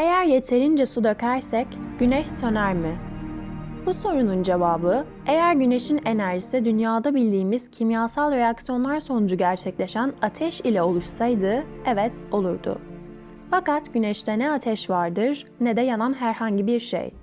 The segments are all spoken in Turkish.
Eğer yeterince su dökersek güneş söner mi? Bu sorunun cevabı, eğer güneşin enerjisi dünyada bildiğimiz kimyasal reaksiyonlar sonucu gerçekleşen ateş ile oluşsaydı, evet olurdu. Fakat güneşte ne ateş vardır ne de yanan herhangi bir şey.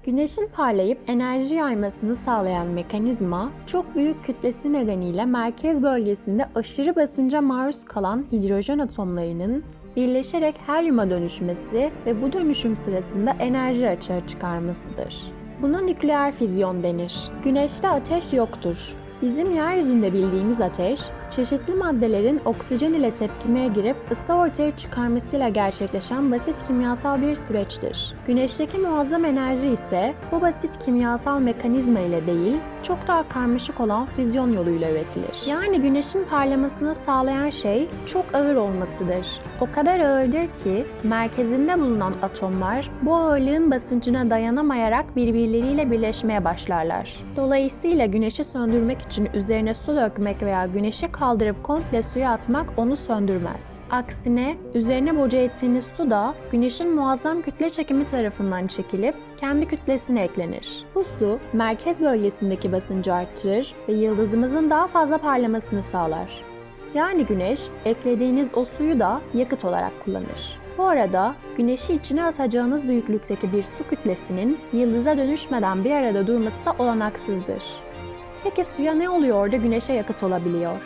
Güneşin parlayıp enerji yaymasını sağlayan mekanizma, çok büyük kütlesi nedeniyle merkez bölgesinde aşırı basınca maruz kalan hidrojen atomlarının birleşerek helyuma dönüşmesi ve bu dönüşüm sırasında enerji açığa çıkarmasıdır. Buna nükleer füzyon denir. Güneşte ateş yoktur. Bizim yeryüzünde bildiğimiz ateş, çeşitli maddelerin oksijen ile tepkimeye girip ısı ortaya çıkarmasıyla gerçekleşen basit kimyasal bir süreçtir. Güneşteki muazzam enerji ise bu basit kimyasal mekanizma ile değil, çok daha karmaşık olan füzyon yoluyla üretilir. Yani güneşin parlamasını sağlayan şey çok ağır olmasıdır. O kadar ağırdır ki merkezinde bulunan atomlar bu ağırlığın basıncına dayanamayarak birbirleriyle birleşmeye başlarlar. Dolayısıyla güneşi söndürmek için üzerine su dökmek veya güneşi kaldırıp komple suya atmak onu söndürmez. Aksine üzerine boca ettiğiniz su da güneşin muazzam kütle çekimi tarafından çekilip kendi kütlesine eklenir. Bu su merkez bölgesindeki basıncı arttırır ve yıldızımızın daha fazla parlamasını sağlar. Yani güneş eklediğiniz o suyu da yakıt olarak kullanır. Bu arada güneşi içine atacağınız büyüklükteki bir su kütlesinin yıldıza dönüşmeden bir arada durması da olanaksızdır. Peki suya ne oluyor da güneşe yakıt olabiliyor?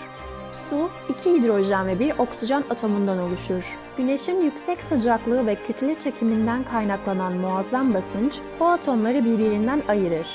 Su, 2 hidrojen ve 1 oksijen atomundan oluşur. Güneşin yüksek sıcaklığı ve kütle çekiminden kaynaklanan muazzam basınç bu atomları birbirinden ayırır.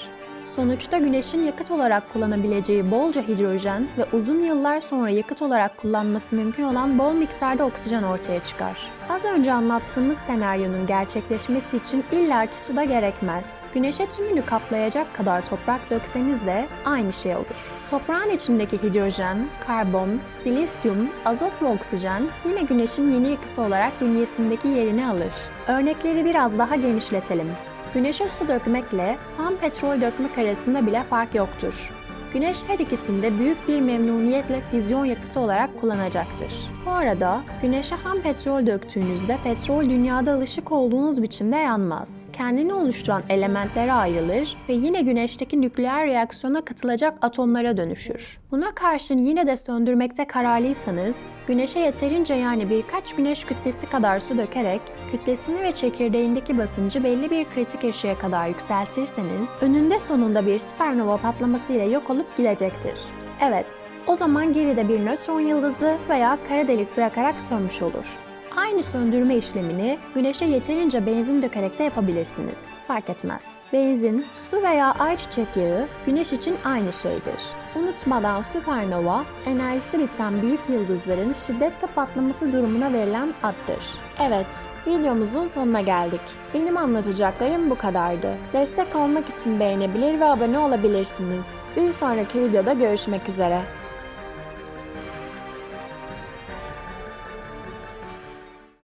Sonuçta güneşin yakıt olarak kullanabileceği bolca hidrojen ve uzun yıllar sonra yakıt olarak kullanması mümkün olan bol miktarda oksijen ortaya çıkar. Az önce anlattığımız senaryonun gerçekleşmesi için illaki su da gerekmez. Güneşe tümünü kaplayacak kadar toprak dökseniz de aynı şey olur. Toprağın içindeki hidrojen, karbon, silisyum, azot ve oksijen yine güneşin yeni yakıtı olarak bünyesindeki yerini alır. Örnekleri biraz daha genişletelim. Güneşe su dökmekle ham petrol dökmek arasında bile fark yoktur. Güneş her ikisinde büyük bir memnuniyetle füzyon yakıtı olarak kullanacaktır. Bu arada güneşe ham petrol döktüğünüzde petrol dünyada alışık olduğunuz biçimde yanmaz. Kendini oluşturan elementlere ayrılır ve yine güneşteki nükleer reaksiyona katılacak atomlara dönüşür. Buna karşın yine de söndürmekte kararlıysanız, güneşe yeterince yani birkaç güneş kütlesi kadar su dökerek kütlesini ve çekirdeğindeki basıncı belli bir kritik eşiğe kadar yükseltirseniz, önünde sonunda bir süpernova patlamasıyla yok olup gidecektir. Evet, o zaman geride bir nötron yıldızı veya kara delik bırakarak sönmüş olur. Aynı söndürme işlemini güneşe yeterince benzin dökerek de yapabilirsiniz. Fark etmez. Benzin, su veya ayçiçek yağı güneş için aynı şeydir. Unutmadan süpernova, enerjisi biten büyük yıldızların şiddetle patlaması durumuna verilen addır. Evet, videomuzun sonuna geldik. Benim anlatacaklarım bu kadardı. Destek olmak için beğenebilir ve abone olabilirsiniz. Bir sonraki videoda görüşmek üzere.